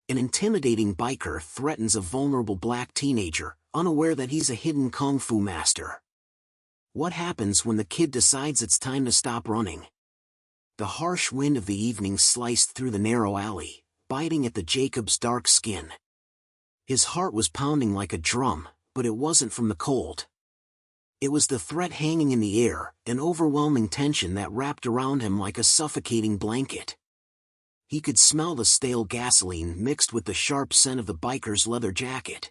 An intimidating biker threatens a vulnerable black teenager, unaware that he's a hidden kung fu master. What happens when the kid decides it's time to stop running? The harsh wind of the evening sliced through the narrow alley, biting at the Jacob's dark skin. His heart was pounding like a drum, but it wasn't from the cold. It was the threat hanging in the air, an overwhelming tension that wrapped around him like a suffocating blanket. He could smell the stale gasoline mixed with the sharp scent of the biker's leather jacket.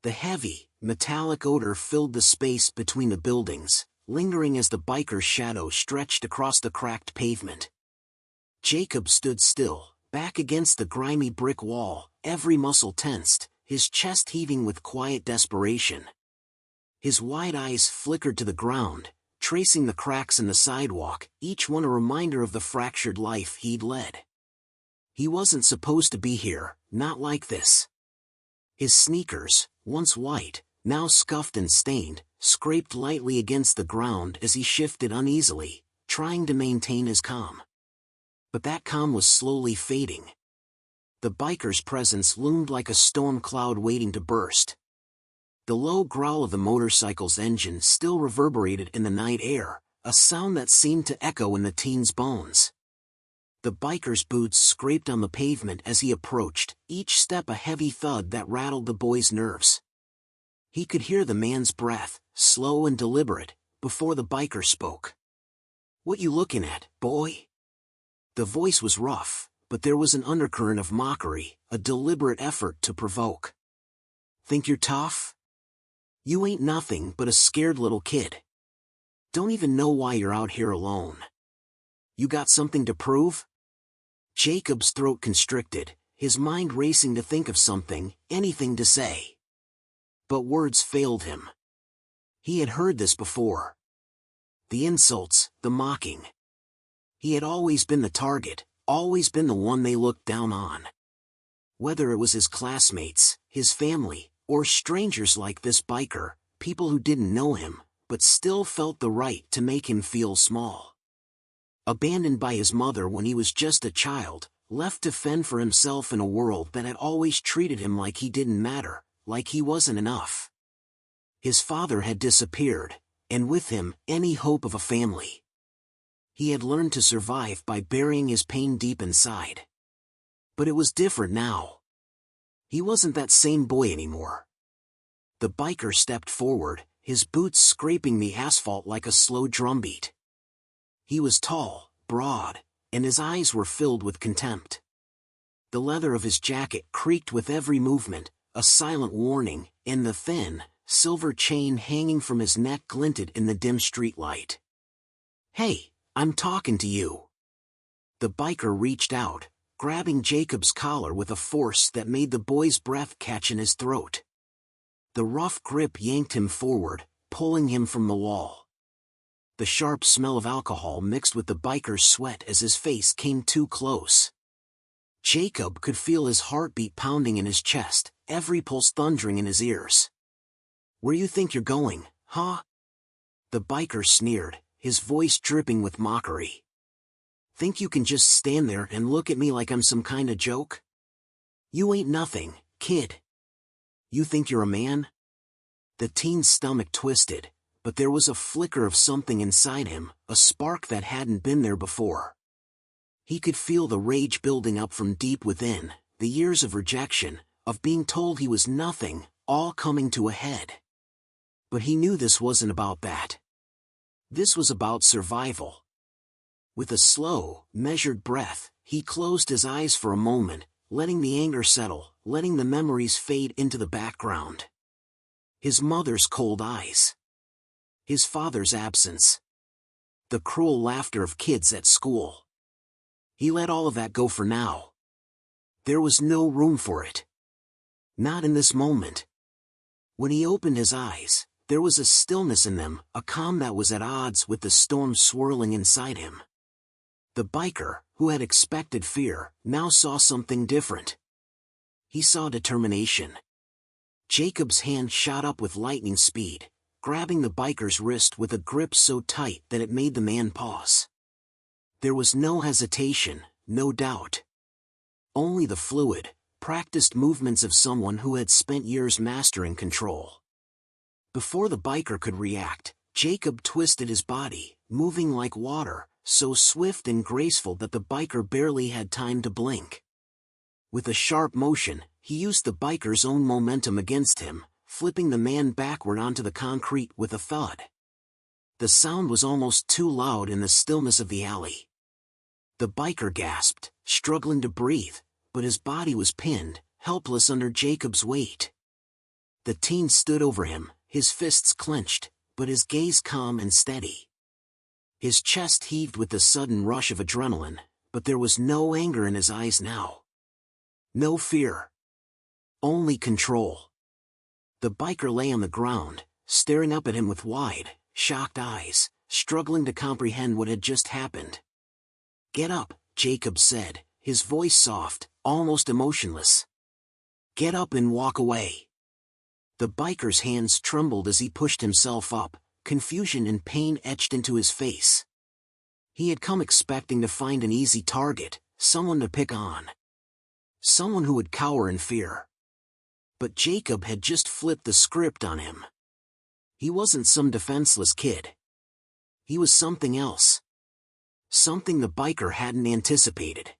The heavy, metallic odor filled the space between the buildings, lingering as the biker's shadow stretched across the cracked pavement. Jacob stood still, back against the grimy brick wall, every muscle tensed, his chest heaving with quiet desperation. His wide eyes flickered to the ground, tracing the cracks in the sidewalk, each one a reminder of the fractured life he'd led. He wasn't supposed to be here, not like this. His sneakers, once white, now scuffed and stained, scraped lightly against the ground as he shifted uneasily, trying to maintain his calm. But that calm was slowly fading. The biker's presence loomed like a storm cloud waiting to burst. The low growl of the motorcycle's engine still reverberated in the night air, a sound that seemed to echo in the teen's bones. The biker's boots scraped on the pavement as he approached, each step a heavy thud that rattled the boy's nerves. He could hear the man's breath, slow and deliberate, before the biker spoke. "What you looking at, boy?" The voice was rough, but there was an undercurrent of mockery, a deliberate effort to provoke. "Think you're tough? You ain't nothing but a scared little kid. Don't even know why you're out here alone. You got something to prove?" Jacob's throat constricted, his mind racing to think of something, anything to say. But words failed him. He had heard this before. The insults, the mocking. He had always been the target, always been the one they looked down on. Whether it was his classmates, his family, or strangers like this biker, people who didn't know him, but still felt the right to make him feel small. Abandoned by his mother when he was just a child, left to fend for himself in a world that had always treated him like he didn't matter, like he wasn't enough. His father had disappeared, and with him, any hope of a family. He had learned to survive by burying his pain deep inside. But it was different now. He wasn't that same boy anymore. The biker stepped forward, his boots scraping the asphalt like a slow drumbeat. He was tall, broad, and his eyes were filled with contempt. The leather of his jacket creaked with every movement, a silent warning, and the thin, silver chain hanging from his neck glinted in the dim streetlight. "Hey, I'm talking to you." The biker reached out, grabbing Jacob's collar with a force that made the boy's breath catch in his throat. The rough grip yanked him forward, pulling him from the wall. The sharp smell of alcohol mixed with the biker's sweat as his face came too close. Jacob could feel his heartbeat pounding in his chest, every pulse thundering in his ears. "Where you think you're going, huh?" The biker sneered, his voice dripping with mockery. "Think you can just stand there and look at me like I'm some kind of joke? You ain't nothing, kid. You think you're a man?" The teen's stomach twisted, but there was a flicker of something inside him, a spark that hadn't been there before. He could feel the rage building up from deep within, the years of rejection, of being told he was nothing, all coming to a head. But he knew this wasn't about that. This was about survival. With a slow, measured breath, he closed his eyes for a moment, letting the anger settle, letting the memories fade into the background. His mother's cold eyes. His father's absence. The cruel laughter of kids at school. He let all of that go for now. There was no room for it. Not in this moment. When he opened his eyes, there was a stillness in them, a calm that was at odds with the storm swirling inside him. The biker, who had expected fear, now saw something different. He saw determination. Jacob's hand shot up with lightning speed, grabbing the biker's wrist with a grip so tight that it made the man pause. There was no hesitation, no doubt. Only the fluid, practiced movements of someone who had spent years mastering control. Before the biker could react, Jacob twisted his body, moving like water, so swift and graceful that the biker barely had time to blink. With a sharp motion, he used the biker's own momentum against him, flipping the man backward onto the concrete with a thud. The sound was almost too loud in the stillness of the alley. The biker gasped, struggling to breathe, but his body was pinned, helpless under Jacob's weight. The teen stood over him, his fists clenched, but his gaze calm and steady. His chest heaved with the sudden rush of adrenaline, but there was no anger in his eyes now. No fear. Only control. The biker lay on the ground, staring up at him with wide, shocked eyes, struggling to comprehend what had just happened. "Get up," Jacob said, his voice soft, almost emotionless. "Get up and walk away." The biker's hands trembled as he pushed himself up, confusion and pain etched into his face. He had come expecting to find an easy target, someone to pick on. Someone who would cower in fear. But Jacob had just flipped the script on him. He wasn't some defenseless kid. He was something else. Something the biker hadn't anticipated.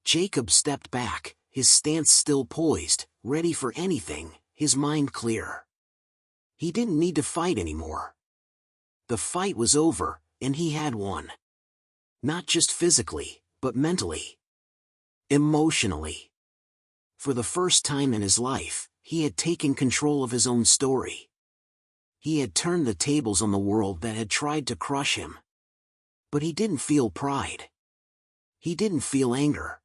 Jacob stepped back, his stance still poised, ready for anything, his mind clear. He didn't need to fight anymore. The fight was over, and he had won. Not just physically, but mentally. Emotionally. For the first time in his life, he had taken control of his own story. He had turned the tables on the world that had tried to crush him. But he didn't feel pride. He didn't feel anger.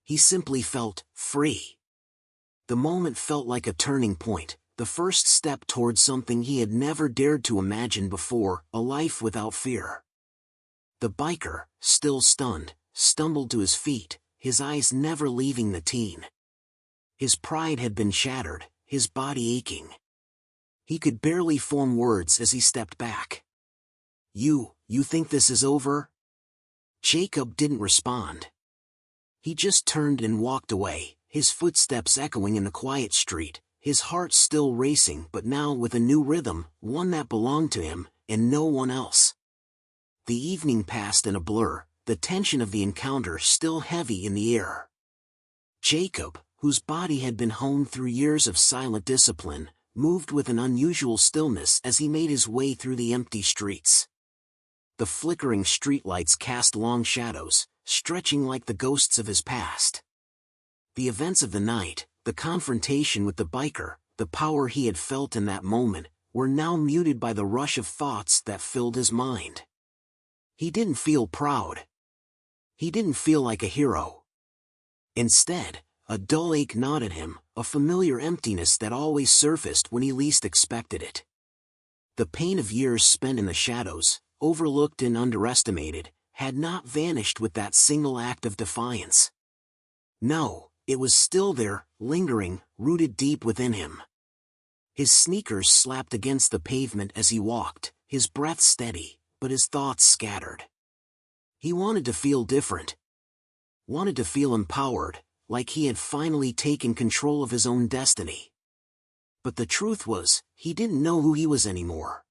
He simply felt free. The moment felt like a turning point, the first step towards something he had never dared to imagine before, a life without fear. The biker, still stunned, stumbled to his feet, his eyes never leaving the teen. His pride had been shattered, his body aching. He could barely form words as he stepped back. You think this is over?" Jacob didn't respond. He just turned and walked away, his footsteps echoing in the quiet street, his heart still racing but now with a new rhythm, one that belonged to him, and no one else. The evening passed in a blur, the tension of the encounter still heavy in the air. Jacob, whose body had been honed through years of silent discipline, moved with an unusual stillness as he made his way through the empty streets. The flickering streetlights cast long shadows, stretching like the ghosts of his past. The events of the night, the confrontation with the biker, the power he had felt in that moment, were now muted by the rush of thoughts that filled his mind. He didn't feel proud. He didn't feel like a hero. Instead, a dull ache gnawed at him, a familiar emptiness that always surfaced when he least expected it. The pain of years spent in the shadows, overlooked and underestimated, had not vanished with that single act of defiance. No, it was still there, lingering, rooted deep within him. His sneakers slapped against the pavement as he walked, his breath steady, but his thoughts scattered. He wanted to feel different. Wanted to feel empowered, like he had finally taken control of his own destiny. But the truth was, he didn't know who he was anymore.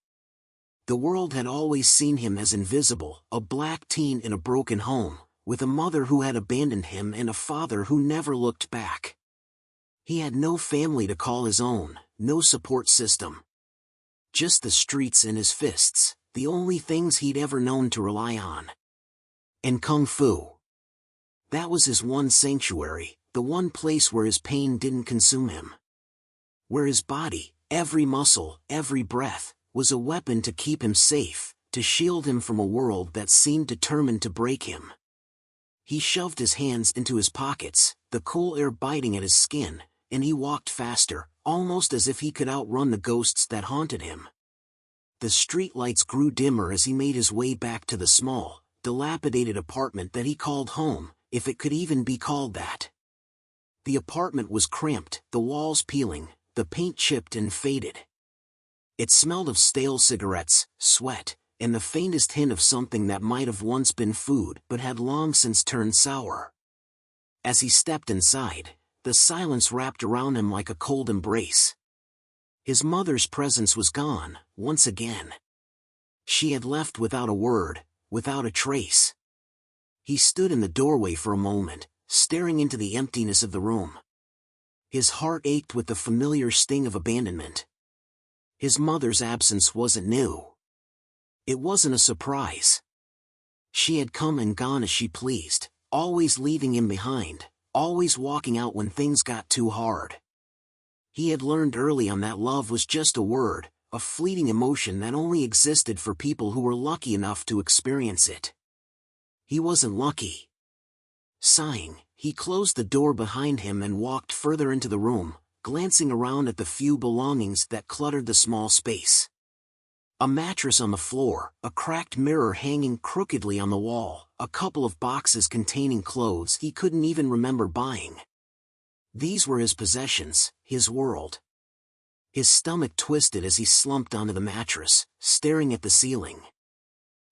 The world had always seen him as invisible, a black teen in a broken home, with a mother who had abandoned him and a father who never looked back. He had no family to call his own, no support system. Just the streets and his fists, the only things he'd ever known to rely on. And Kung Fu. That was his one sanctuary, the one place where his pain didn't consume him. Where his body, every muscle, every breath, was a weapon to keep him safe, to shield him from a world that seemed determined to break him. He shoved his hands into his pockets, the cool air biting at his skin, and he walked faster, almost as if he could outrun the ghosts that haunted him. The street lights grew dimmer as he made his way back to the small, dilapidated apartment that he called home, if it could even be called that. The apartment was cramped, the walls peeling, the paint chipped and faded. It smelled of stale cigarettes, sweat, and the faintest hint of something that might have once been food but had long since turned sour. As he stepped inside, the silence wrapped around him like a cold embrace. His mother's presence was gone, once again. She had left without a word, without a trace. He stood in the doorway for a moment, staring into the emptiness of the room. His heart ached with the familiar sting of abandonment. His mother's absence wasn't new. It wasn't a surprise. She had come and gone as she pleased, always leaving him behind, always walking out when things got too hard. He had learned early on that love was just a word, a fleeting emotion that only existed for people who were lucky enough to experience it. He wasn't lucky. Sighing, he closed the door behind him and walked further into the room, glancing around at the few belongings that cluttered the small space. A mattress on the floor, a cracked mirror hanging crookedly on the wall, a couple of boxes containing clothes he couldn't even remember buying. These were his possessions, his world. His stomach twisted as he slumped onto the mattress, staring at the ceiling.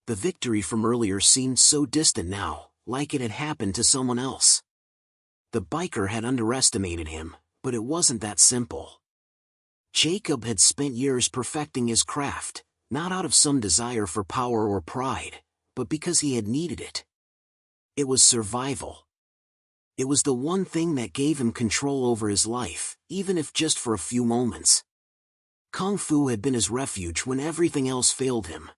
The victory from earlier seemed so distant now, like it had happened to someone else. The biker had underestimated him, but it wasn't that simple. Jacob had spent years perfecting his craft, not out of some desire for power or pride, but because he had needed it. It was survival. It was the one thing that gave him control over his life, even if just for a few moments. Kung Fu had been his refuge when everything else failed him.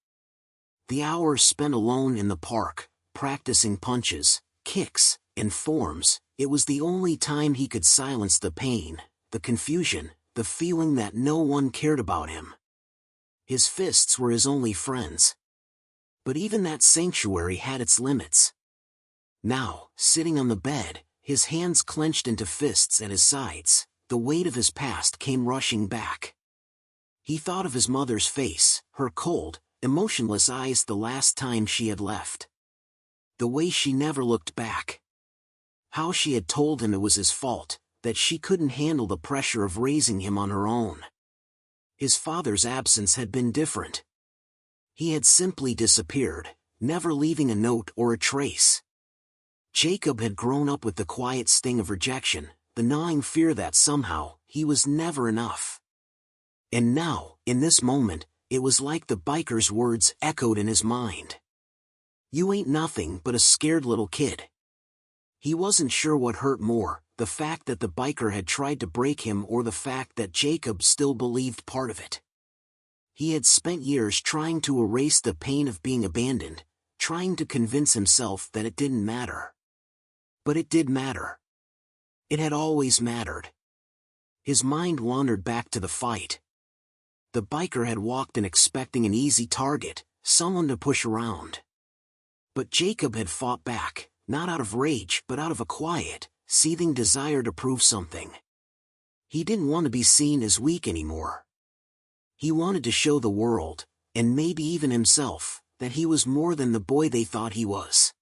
The hours spent alone in the park, practicing punches, kicks, and forms, it was the only time he could silence the pain, the confusion, the feeling that no one cared about him. His fists were his only friends. But even that sanctuary had its limits. Now, sitting on the bed, his hands clenched into fists at his sides, the weight of his past came rushing back. He thought of his mother's face, her cold, emotionless eyes the last time she had left. The way she never looked back. How she had told him it was his fault, that she couldn't handle the pressure of raising him on her own. His father's absence had been different. He had simply disappeared, never leaving a note or a trace. Jacob had grown up with the quiet sting of rejection, the gnawing fear that somehow, he was never enough. And now, in this moment, it was like the biker's words echoed in his mind. "You ain't nothing but a scared little kid." He wasn't sure what hurt more, the fact that the biker had tried to break him or the fact that Jacob still believed part of it. He had spent years trying to erase the pain of being abandoned, trying to convince himself that it didn't matter. But it did matter. It had always mattered. His mind wandered back to the fight. The biker had walked in expecting an easy target, someone to push around. But Jacob had fought back, not out of rage but out of a quiet, seething desire to prove something. He didn't want to be seen as weak anymore. He wanted to show the world, and maybe even himself, that he was more than the boy they thought he was.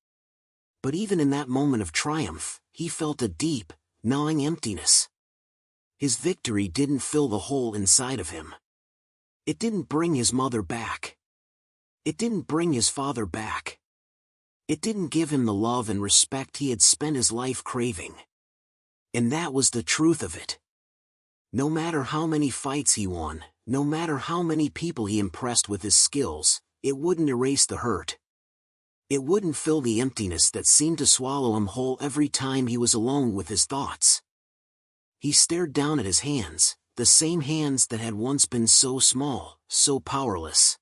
But even in that moment of triumph, he felt a deep, gnawing emptiness. His victory didn't fill the hole inside of him. It didn't bring his mother back. It didn't bring his father back. It didn't give him the love and respect he had spent his life craving. And that was the truth of it. No matter how many fights he won, no matter how many people he impressed with his skills, it wouldn't erase the hurt. It wouldn't fill the emptiness that seemed to swallow him whole every time he was alone with his thoughts. He stared down at his hands, the same hands that had once been so small, so powerless.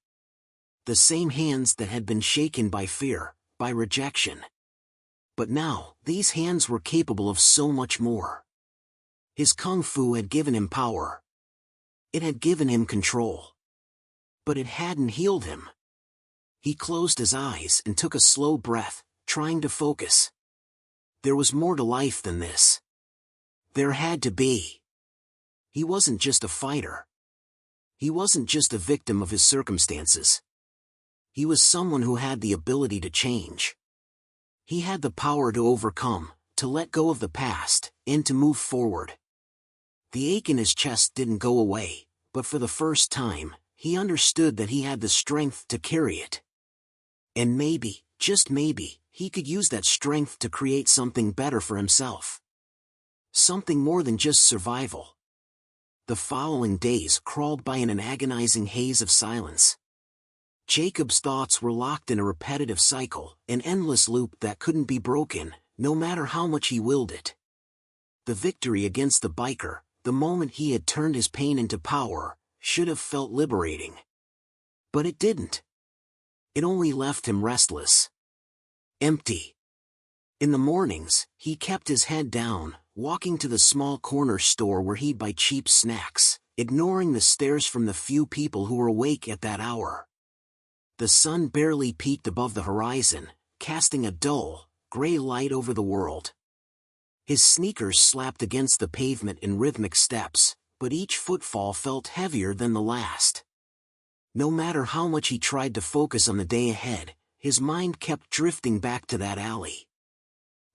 The same hands that had been shaken by fear, by rejection. But now, these hands were capable of so much more. His kung fu had given him power. It had given him control. But it hadn't healed him. He closed his eyes and took a slow breath, trying to focus. There was more to life than this. There had to be. He wasn't just a fighter. He wasn't just a victim of his circumstances. He was someone who had the ability to change. He had the power to overcome, to let go of the past, and to move forward. The ache in his chest didn't go away, but for the first time, he understood that he had the strength to carry it. And maybe, just maybe, he could use that strength to create something better for himself. something more than just survival. The following days crawled by in an agonizing haze of silence. Jacob's thoughts were locked in a repetitive cycle, an endless loop that couldn't be broken, no matter how much he willed it. The victory against the biker, the moment he had turned his pain into power, should have felt liberating. But it didn't. It only left him restless. Empty. In the mornings, he kept his head down, walking to the small corner store where he'd buy cheap snacks, ignoring the stares from the few people who were awake at that hour. The sun barely peeked above the horizon, casting a dull, gray light over the world. His sneakers slapped against the pavement in rhythmic steps, but each footfall felt heavier than the last. No matter how much he tried to focus on the day ahead, his mind kept drifting back to that alley.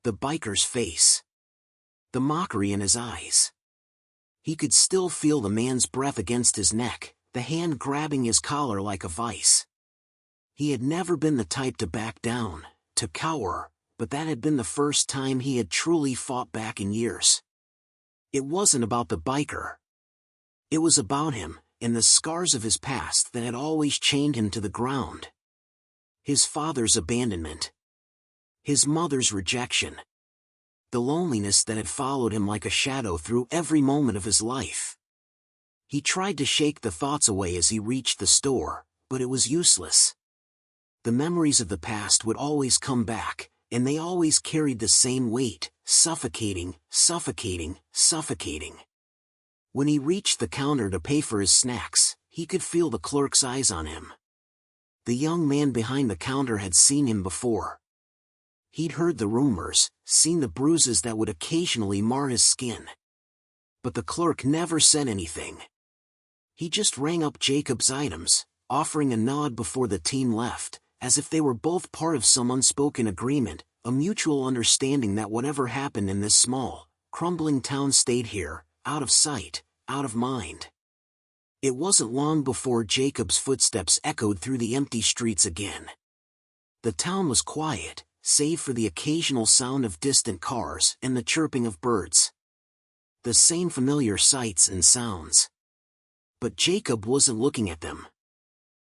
The biker's face. The mockery in his eyes. He could still feel the man's breath against his neck, the hand grabbing his collar like a vice. He had never been the type to back down, to cower, but that had been the first time he had truly fought back in years. It wasn't about the biker. It was about him, and the scars of his past that had always chained him to the ground. His father's abandonment. His mother's rejection. The loneliness that had followed him like a shadow through every moment of his life. He tried to shake the thoughts away as he reached the store, but it was useless. The memories of the past would always come back, and they always carried the same weight, suffocating, suffocating, suffocating. When he reached the counter to pay for his snacks, he could feel the clerk's eyes on him. The young man behind the counter had seen him before. He'd heard the rumors, seen the bruises that would occasionally mar his skin. But the clerk never said anything. He just rang up Jacob's items, offering a nod before the team left, as if they were both part of some unspoken agreement, a mutual understanding that whatever happened in this small, crumbling town stayed here, out of sight, out of mind. It wasn't long before Jacob's footsteps echoed through the empty streets again. The town was quiet, save for the occasional sound of distant cars and the chirping of birds. The same familiar sights and sounds. But Jacob wasn't looking at them.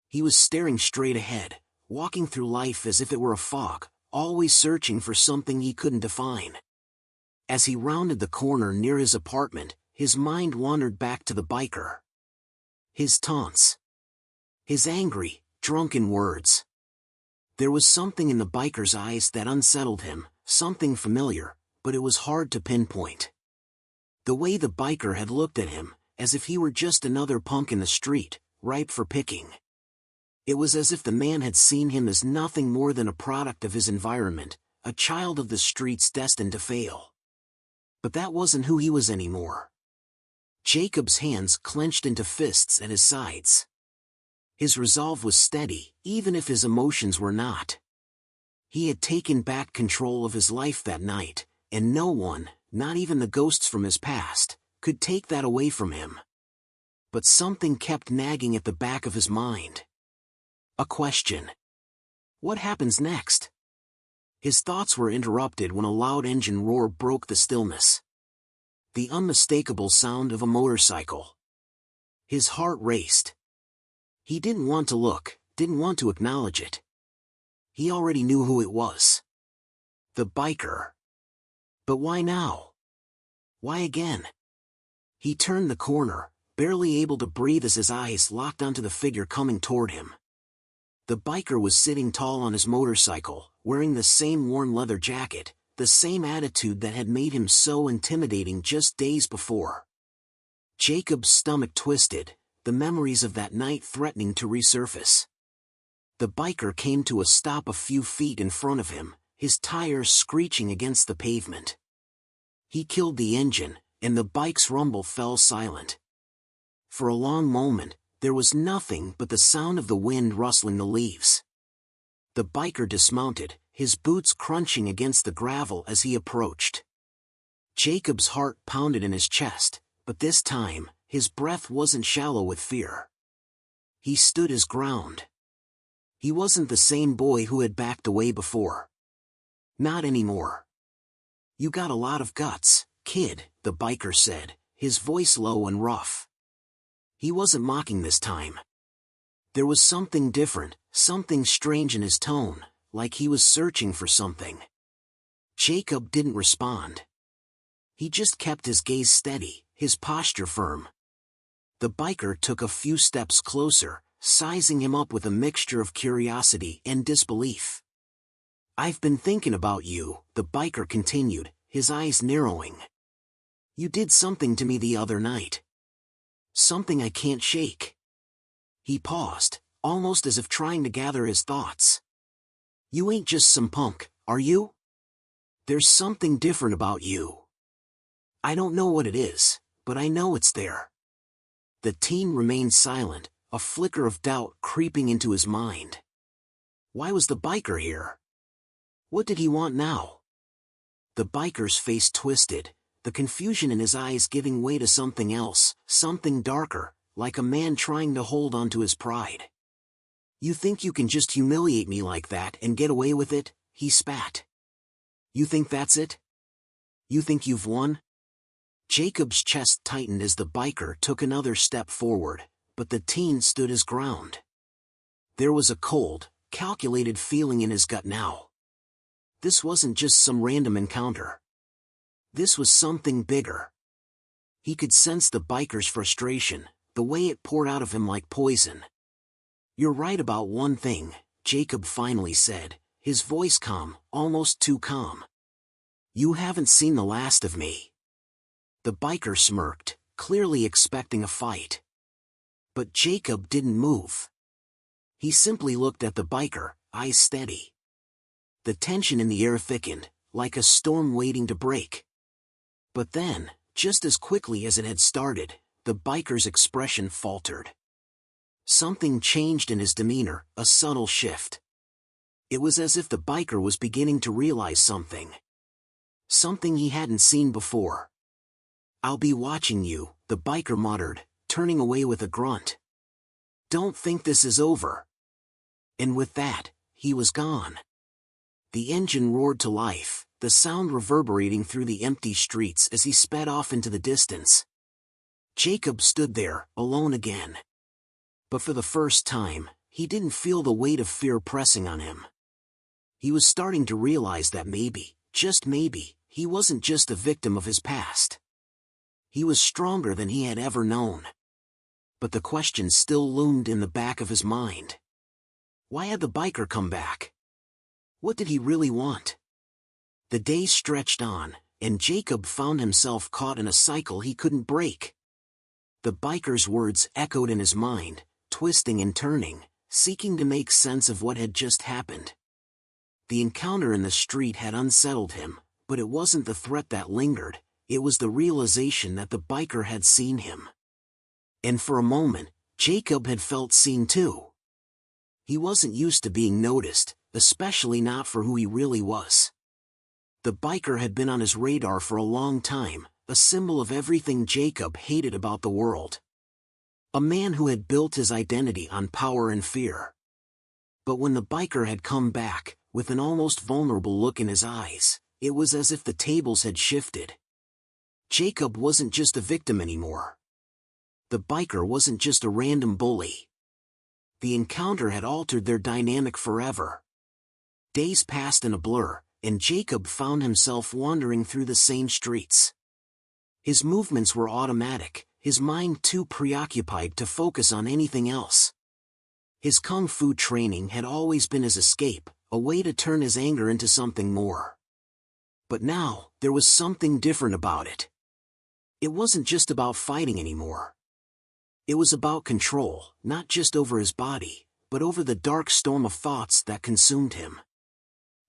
He was staring straight ahead, walking through life as if it were a fog, always searching for something he couldn't define. As he rounded the corner near his apartment, his mind wandered back to the biker. His taunts. His angry, drunken words. There was something in the biker's eyes that unsettled him, something familiar, but it was hard to pinpoint. The way the biker had looked at him, as if he were just another punk in the street, ripe for picking. It was as if the man had seen him as nothing more than a product of his environment, a child of the streets destined to fail. But that wasn't who he was anymore. Jacob's hands clenched into fists at his sides. His resolve was steady, even if his emotions were not. He had taken back control of his life that night, and no one, not even the ghosts from his past, could take that away from him. But something kept nagging at the back of his mind. A question. What happens next? His thoughts were interrupted when a loud engine roar broke the stillness. The unmistakable sound of a motorcycle. His heart raced. He didn't want to look, didn't want to acknowledge it. He already knew who it was. The biker. But why now? Why again? He turned the corner, barely able to breathe as his eyes locked onto the figure coming toward him. The biker was sitting tall on his motorcycle, wearing the same worn leather jacket, the same attitude that had made him so intimidating just days before. Jacob's stomach twisted, the memories of that night threatening to resurface. The biker came to a stop a few feet in front of him, his tires screeching against the pavement. He killed the engine, and the bike's rumble fell silent. For a long moment, there was nothing but the sound of the wind rustling the leaves. The biker dismounted, his boots crunching against the gravel as he approached. Jacob's heart pounded in his chest, but this time, his breath wasn't shallow with fear. He stood his ground. He wasn't the same boy who had backed away before. Not anymore. "You got a lot of guts, kid," the biker said, his voice low and rough. He wasn't mocking this time. There was something different, something strange in his tone, like he was searching for something. Jacob didn't respond. He just kept his gaze steady, his posture firm. The biker took a few steps closer, sizing him up with a mixture of curiosity and disbelief. "I've been thinking about you," the biker continued, his eyes narrowing. "You did something to me the other night. Something I can't shake." He paused, almost as if trying to gather his thoughts. "You ain't just some punk, are you? There's something different about you. I don't know what it is, but I know it's there." The teen remained silent, a flicker of doubt creeping into his mind. Why was the biker here? What did he want now? The biker's face twisted, the confusion in his eyes giving way to something else, something darker, like a man trying to hold onto his pride. "You think you can just humiliate me like that and get away with it?" he spat. "You think that's it? You think you've won?" Jacob's chest tightened as the biker took another step forward, but the teen stood his ground. There was a cold, calculated feeling in his gut now. This wasn't just some random encounter. This was something bigger. He could sense the biker's frustration, the way it poured out of him like poison. "You're right about one thing," Jacob finally said, his voice calm, almost too calm. "You haven't seen the last of me." The biker smirked, clearly expecting a fight. But Jacob didn't move. He simply looked at the biker, eyes steady. The tension in the air thickened, like a storm waiting to break. But then, just as quickly as it had started, the biker's expression faltered. Something changed in his demeanor, a subtle shift. It was as if the biker was beginning to realize something. Something he hadn't seen before. "I'll be watching you," the biker muttered, turning away with a grunt. "Don't think this is over." And with that, he was gone. The engine roared to life, the sound reverberating through the empty streets as he sped off into the distance. Jacob stood there, alone again. But for the first time, he didn't feel the weight of fear pressing on him. He was starting to realize that maybe, just maybe, he wasn't just a victim of his past. He was stronger than he had ever known. But the question still loomed in the back of his mind. Why had the biker come back? What did he really want? The days stretched on, and Jacob found himself caught in a cycle he couldn't break. The biker's words echoed in his mind, twisting and turning, seeking to make sense of what had just happened. The encounter in the street had unsettled him, but it wasn't the threat that lingered, it was the realization that the biker had seen him. And for a moment, Jacob had felt seen too. He wasn't used to being noticed, especially not for who he really was. The biker had been on his radar for a long time, a symbol of everything Jacob hated about the world. A man who had built his identity on power and fear. But when the biker had come back, with an almost vulnerable look in his eyes, it was as if the tables had shifted. Jacob wasn't just a victim anymore. The biker wasn't just a random bully. The encounter had altered their dynamic forever. Days passed in a blur, and Jacob found himself wandering through the same streets. His movements were automatic, his mind too preoccupied to focus on anything else. His kung fu training had always been his escape, a way to turn his anger into something more. But now, there was something different about it. It wasn't just about fighting anymore. It was about control, not just over his body, but over the dark storm of thoughts that consumed him.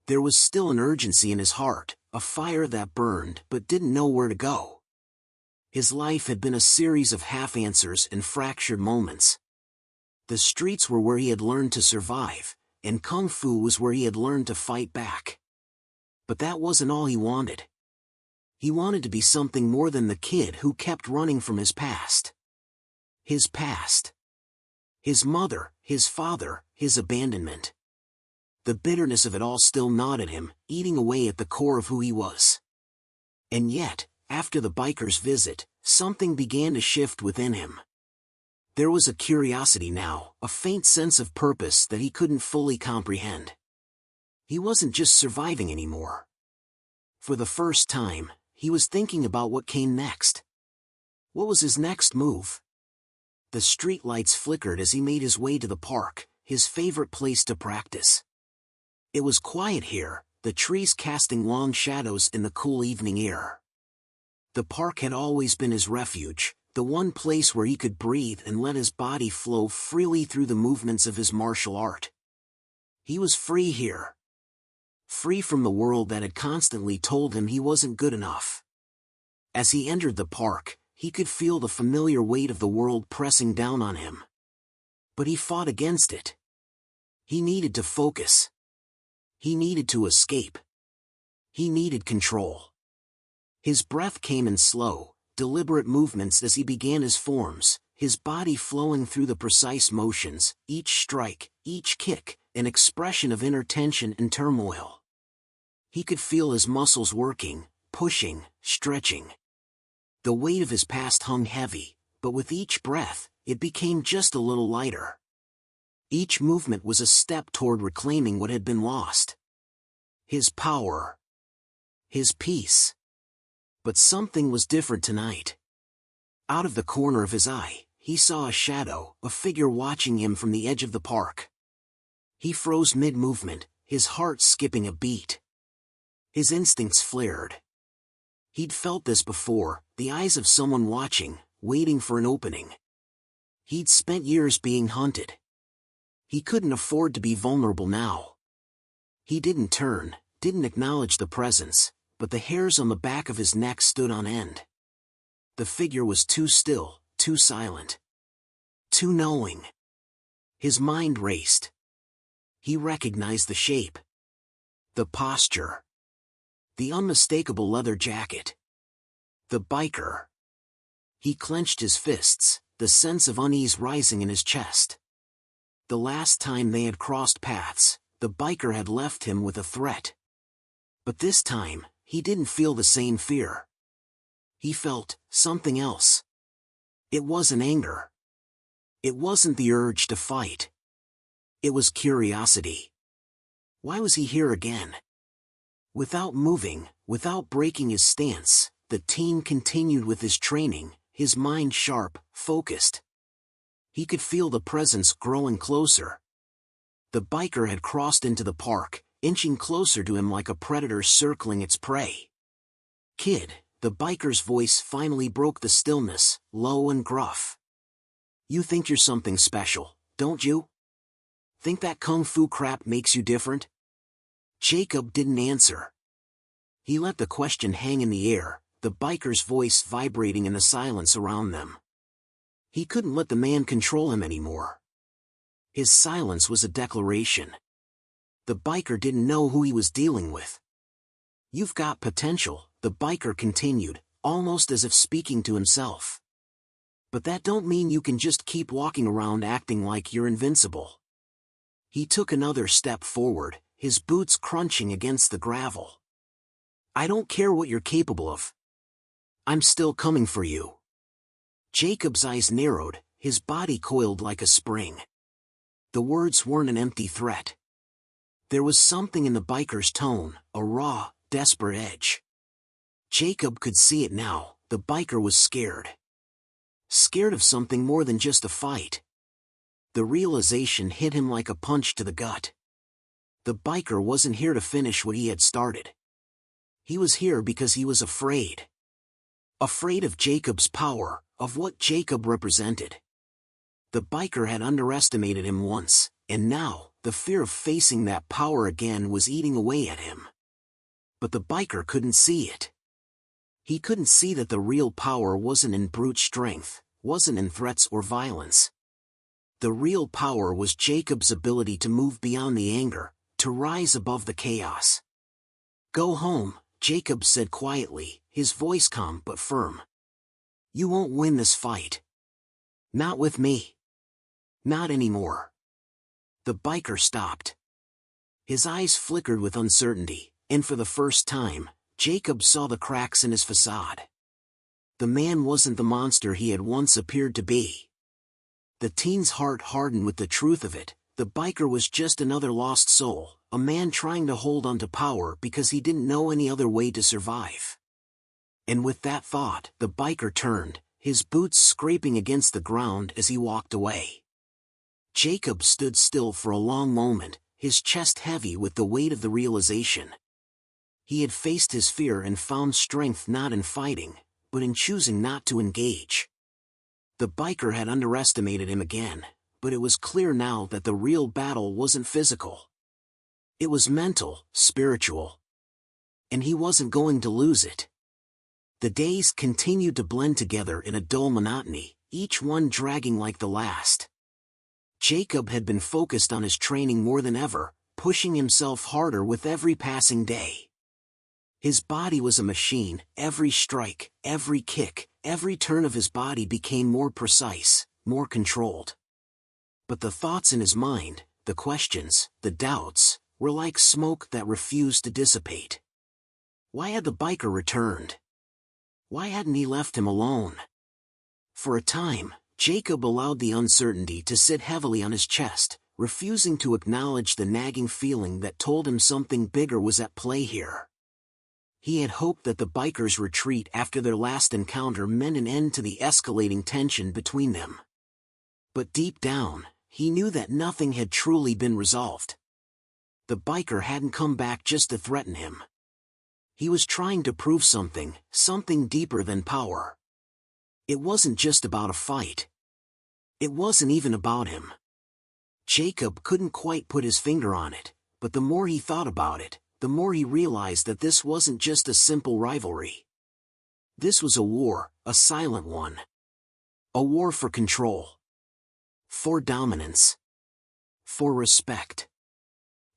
There was still an urgency in his heart, a fire that burned but didn't know where to go. His life had been a series of half-answers and fractured moments. The streets were where he had learned to survive, and kung fu was where he had learned to fight back. But that wasn't all he wanted. He wanted to be something more than the kid who kept running from his past. His past. His mother, his father, his abandonment. The bitterness of it all still gnawed at him, eating away at the core of who he was. And yet, After the biker's visit, something began to shift within him. There was a curiosity now, a faint sense of purpose that he couldn't fully comprehend. He wasn't just surviving anymore. For the first time, he was thinking about what came next. What was his next move? The street lights flickered as he made his way to the park, his favorite place to practice. It was quiet here, the trees casting long shadows in the cool evening air. The park had always been his refuge, the one place where he could breathe and let his body flow freely through the movements of his martial art. He was free here. Free from the world that had constantly told him he wasn't good enough. As he entered the park, he could feel the familiar weight of the world pressing down on him. But he fought against it. He needed to focus. He needed to escape. He needed control. His breath came in slow, deliberate movements as he began his forms, his body flowing through the precise motions, each strike, each kick, an expression of inner tension and turmoil. He could feel his muscles working, pushing, stretching. The weight of his past hung heavy, but with each breath, it became just a little lighter. Each movement was a step toward reclaiming what had been lost. His power. His peace. But something was different tonight. Out of the corner of his eye, he saw a shadow, a figure watching him from the edge of the park. He froze mid-movement, his heart skipping a beat. His instincts flared. He'd felt this before, the eyes of someone watching, waiting for an opening. He'd spent years being hunted. He couldn't afford to be vulnerable now. He didn't turn, didn't acknowledge the presence, but the hairs on the back of his neck stood on end. The figure was too still, too silent. Too knowing. His mind raced. He recognized the shape. The posture. The unmistakable leather jacket. The biker. He clenched his fists, the sense of unease rising in his chest. The last time they had crossed paths, the biker had left him with a threat. But this time, he didn't feel the same fear. He felt something else. It wasn't anger. It wasn't the urge to fight. It was curiosity. Why was he here again? Without moving, without breaking his stance, the teen continued with his training, his mind sharp, focused. He could feel the presence growing closer. The biker had crossed into the park, inching closer to him like a predator circling its prey. "Kid," the biker's voice finally broke the stillness, low and gruff. "You think you're something special, don't you? Think that kung fu crap makes you different?" Jacob didn't answer. He let the question hang in the air, the biker's voice vibrating in the silence around them. He couldn't let the man control him anymore. His silence was a declaration. The biker didn't know who he was dealing with. "You've got potential," the biker continued, almost as if speaking to himself. "But that don't mean you can just keep walking around acting like you're invincible." He took another step forward, his boots crunching against the gravel. "I don't care what you're capable of. I'm still coming for you." Jacob's eyes narrowed, his body coiled like a spring. The words weren't an empty threat. There was something in the biker's tone, a raw, desperate edge. Jacob could see it now, the biker was scared. Scared of something more than just a fight. The realization hit him like a punch to the gut. The biker wasn't here to finish what he had started. He was here because he was afraid. Afraid of Jacob's power, of what Jacob represented. The biker had underestimated him once, and now, the fear of facing that power again was eating away at him. But the biker couldn't see it. He couldn't see that the real power wasn't in brute strength, wasn't in threats or violence. The real power was Jacob's ability to move beyond the anger, to rise above the chaos. "Go home," Jacob said quietly, his voice calm but firm. "You won't win this fight. Not with me. Not anymore." The biker stopped. His eyes flickered with uncertainty, and for the first time, Jacob saw the cracks in his facade. The man wasn't the monster he had once appeared to be. The teen's heart hardened with the truth of it. The biker was just another lost soul, a man trying to hold on to power because he didn't know any other way to survive. And with that thought, the biker turned, his boots scraping against the ground as he walked away. Jacob stood still for a long moment, his chest heavy with the weight of the realization. He had faced his fear and found strength not in fighting, but in choosing not to engage. The biker had underestimated him again, but it was clear now that the real battle wasn't physical. It was mental, spiritual. And he wasn't going to lose it. The days continued to blend together in a dull monotony, each one dragging like the last. Jacob had been focused on his training more than ever, pushing himself harder with every passing day. His body was a machine, every strike, every kick, every turn of his body became more precise, more controlled. But the thoughts in his mind, the questions, the doubts, were like smoke that refused to dissipate. Why had the biker returned? Why hadn't he left him alone? For a time, Jacob allowed the uncertainty to sit heavily on his chest, refusing to acknowledge the nagging feeling that told him something bigger was at play here. He had hoped that the biker's retreat after their last encounter meant an end to the escalating tension between them. But deep down, he knew that nothing had truly been resolved. The biker hadn't come back just to threaten him. He was trying to prove something deeper than power. It wasn't just about a fight. It wasn't even about him. Jacob couldn't quite put his finger on it, but the more he thought about it, the more he realized that this wasn't just a simple rivalry. This was a war, a silent one. A war for control. For dominance. For respect.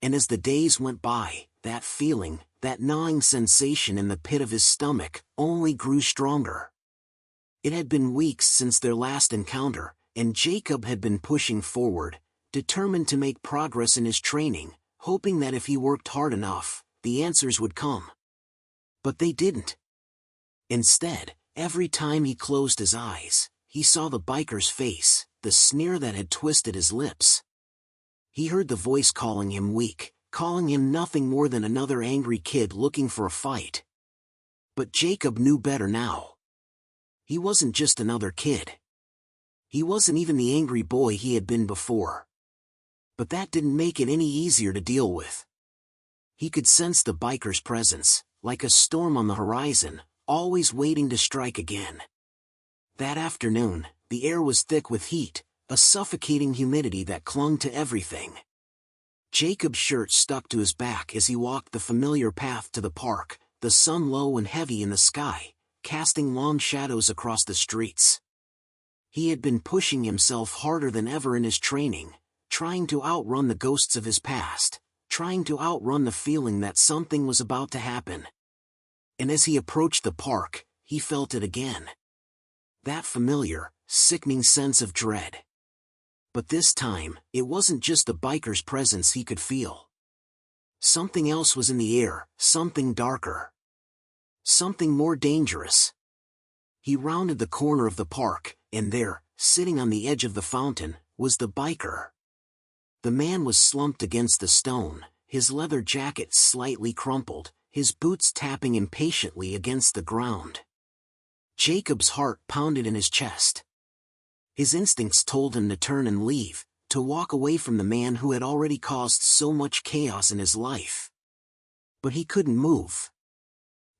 And as the days went by, that feeling, that gnawing sensation in the pit of his stomach, only grew stronger. It had been weeks since their last encounter, and Jacob had been pushing forward, determined to make progress in his training, hoping that if he worked hard enough, the answers would come. But they didn't. Instead, every time he closed his eyes, he saw the biker's face, the sneer that had twisted his lips. He heard the voice calling him weak, calling him nothing more than another angry kid looking for a fight. But Jacob knew better now. He wasn't just another kid. He wasn't even the angry boy he had been before. But that didn't make it any easier to deal with. He could sense the biker's presence, like a storm on the horizon, always waiting to strike again. That afternoon, the air was thick with heat, a suffocating humidity that clung to everything. Jacob's shirt stuck to his back as he walked the familiar path to the park, the sun low and heavy in the sky, casting long shadows across the streets. He had been pushing himself harder than ever in his training, trying to outrun the ghosts of his past, trying to outrun the feeling that something was about to happen. And as he approached the park, he felt it again. That familiar, sickening sense of dread. But this time, it wasn't just the biker's presence he could feel. Something else was in the air, something darker. Something more dangerous. He rounded the corner of the park, and there, sitting on the edge of the fountain, was the biker. The man was slumped against the stone, his leather jacket slightly crumpled, his boots tapping impatiently against the ground. Jacob's heart pounded in his chest. His instincts told him to turn and leave, to walk away from the man who had already caused so much chaos in his life. But he couldn't move.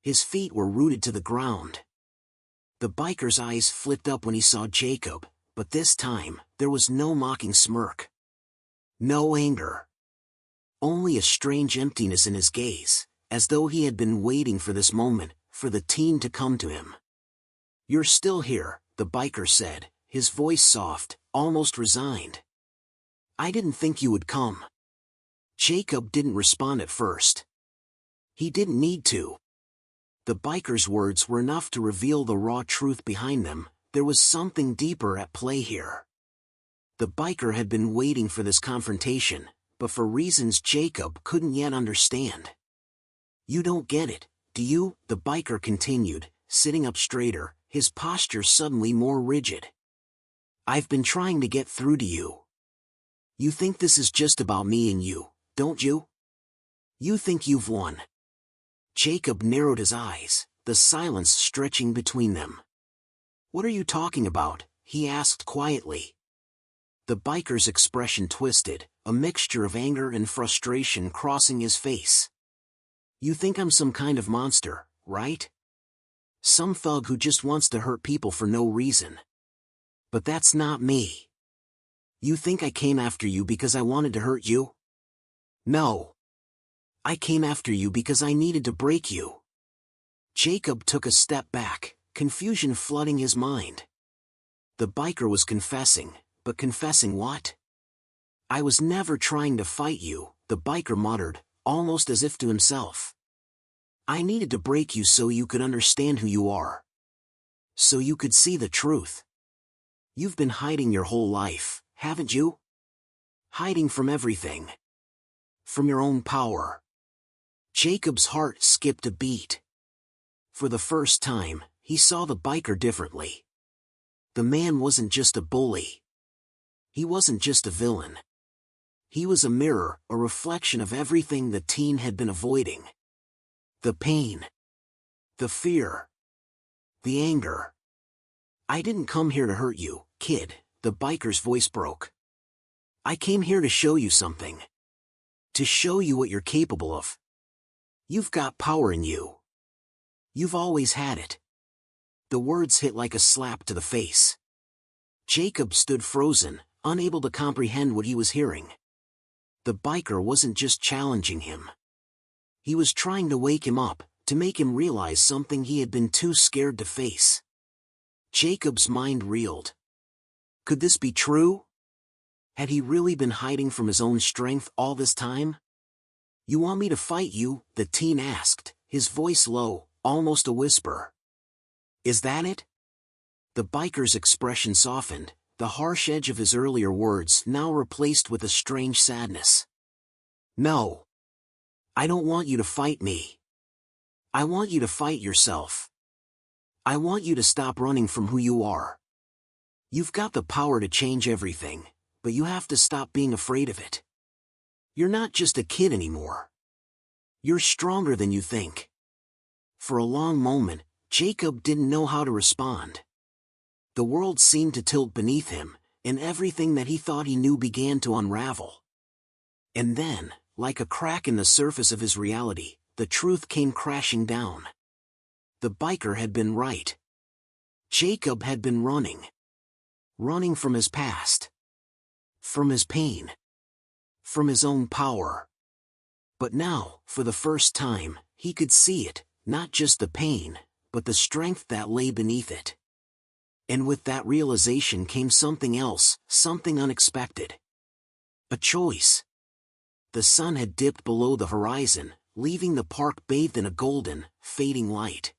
His feet were rooted to the ground. The biker's eyes flicked up when he saw Jacob, but this time, there was no mocking smirk. No anger. Only a strange emptiness in his gaze, as though he had been waiting for this moment, for the teen to come to him. "You're still here," the biker said, his voice soft, almost resigned. "I didn't think you would come." Jacob didn't respond at first. He didn't need to. The biker's words were enough to reveal the raw truth behind them. There was something deeper at play here. The biker had been waiting for this confrontation, but for reasons Jacob couldn't yet understand. "You don't get it, do you?" the biker continued, sitting up straighter, his posture suddenly more rigid. "I've been trying to get through to you. You think this is just about me and you, don't you? You think you've won." Jacob narrowed his eyes, the silence stretching between them. "What are you talking about?" he asked quietly. The biker's expression twisted, a mixture of anger and frustration crossing his face. "You think I'm some kind of monster, right? Some thug who just wants to hurt people for no reason. But that's not me. You think I came after you because I wanted to hurt you? No. I came after you because I needed to break you." Jacob took a step back, confusion flooding his mind. The biker was confessing, but confessing what? "I was never trying to fight you," the biker muttered, almost as if to himself. "I needed to break you so you could understand who you are. So you could see the truth. You've been hiding your whole life, haven't you? Hiding from everything. From your own power." Jacob's heart skipped a beat. For the first time, he saw the biker differently. The man wasn't just a bully. He wasn't just a villain. He was a mirror, a reflection of everything the teen had been avoiding. The pain. The fear. The anger. "I didn't come here to hurt you, kid," the biker's voice broke. "I came here to show you something. To show you what you're capable of. You've got power in you. You've always had it." The words hit like a slap to the face. Jacob stood frozen, unable to comprehend what he was hearing. The biker wasn't just challenging him. He was trying to wake him up, to make him realize something he had been too scared to face. Jacob's mind reeled. Could this be true? Had he really been hiding from his own strength all this time? "You want me to fight you?" the teen asked, his voice low, almost a whisper. "Is that it?" The biker's expression softened, the harsh edge of his earlier words now replaced with a strange sadness. "No. I don't want you to fight me. I want you to fight yourself. I want you to stop running from who you are. You've got the power to change everything, but you have to stop being afraid of it. You're not just a kid anymore. You're stronger than you think." For a long moment, Jacob didn't know how to respond. The world seemed to tilt beneath him, and everything that he thought he knew began to unravel. And then, like a crack in the surface of his reality, the truth came crashing down. The biker had been right. Jacob had been running. Running from his past. From his pain. From his own power. But now, for the first time, he could see it, not just the pain, but the strength that lay beneath it. And with that realization came something else, something unexpected. A choice. The sun had dipped below the horizon, leaving the park bathed in a golden, fading light.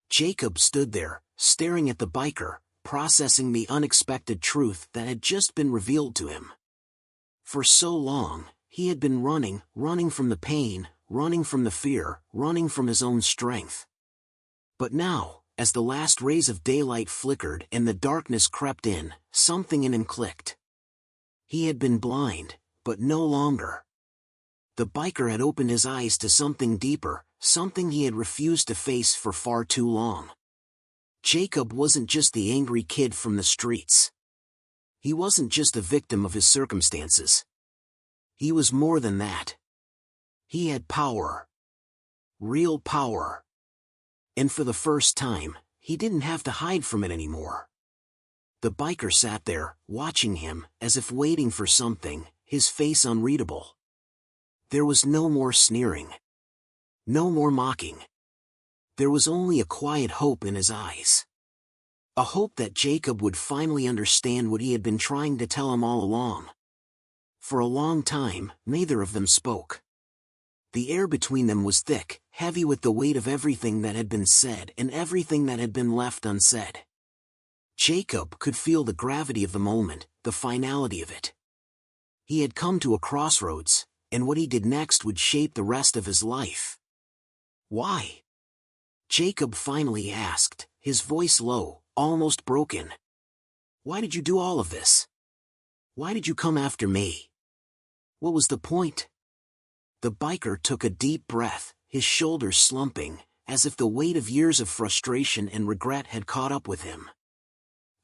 Jacob stood there, staring at the biker, processing the unexpected truth that had just been revealed to him. For so long, he had been running from the pain, running from the fear, running from his own strength. But now, as the last rays of daylight flickered and the darkness crept in, something in him clicked. He had been blind, but no longer. The biker had opened his eyes to something deeper, something he had refused to face for far too long. Jacob wasn't just the angry kid from the streets. He wasn't just a victim of his circumstances. He was more than that. He had power. Real power. And for the first time, he didn't have to hide from it anymore. The biker sat there, watching him, as if waiting for something, his face unreadable. There was no more sneering. No more mocking. There was only a quiet hope in his eyes. A hope that Jacob would finally understand what he had been trying to tell him all along. For a long time, neither of them spoke. The air between them was thick, heavy with the weight of everything that had been said and everything that had been left unsaid. Jacob could feel the gravity of the moment, the finality of it. He had come to a crossroads, and what he did next would shape the rest of his life. "Why?" Jacob finally asked, his voice low, almost broken. "Why did you do all of this? Why did you come after me? What was the point?" The biker took a deep breath, his shoulders slumping, as if the weight of years of frustration and regret had caught up with him.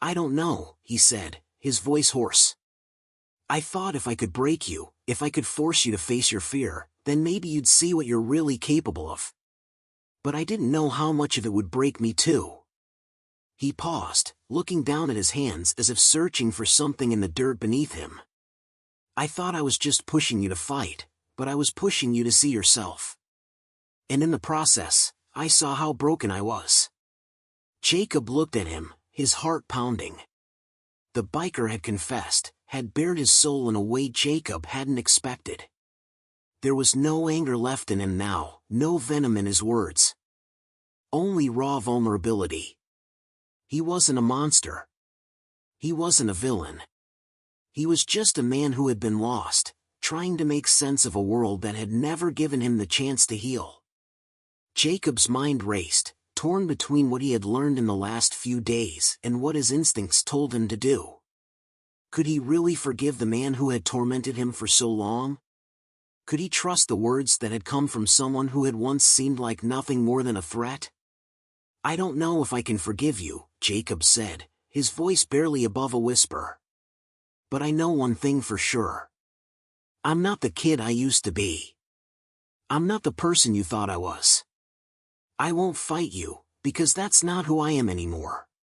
"I don't know," he said, his voice hoarse. "I thought if I could break you, if I could force you to face your fear, then maybe you'd see what you're really capable of. But I didn't know how much of it would break me too." He paused, looking down at his hands as if searching for something in the dirt beneath him. "I thought I was just pushing you to fight, but I was pushing you to see yourself. And in the process, I saw how broken I was." Jacob looked at him, his heart pounding. The biker had confessed, had bared his soul in a way Jacob hadn't expected. There was no anger left in him now, no venom in his words. Only raw vulnerability. He wasn't a monster. He wasn't a villain. He was just a man who had been lost, trying to make sense of a world that had never given him the chance to heal. Jacob's mind raced, torn between what he had learned in the last few days and what his instincts told him to do. Could he really forgive the man who had tormented him for so long? Could he trust the words that had come from someone who had once seemed like nothing more than a threat? "I don't know if I can forgive you," Jacob said, his voice barely above a whisper. "But I know one thing for sure. I'm not the kid I used to be. I'm not the person you thought I was. I won't fight you, because that's not who I am anymore."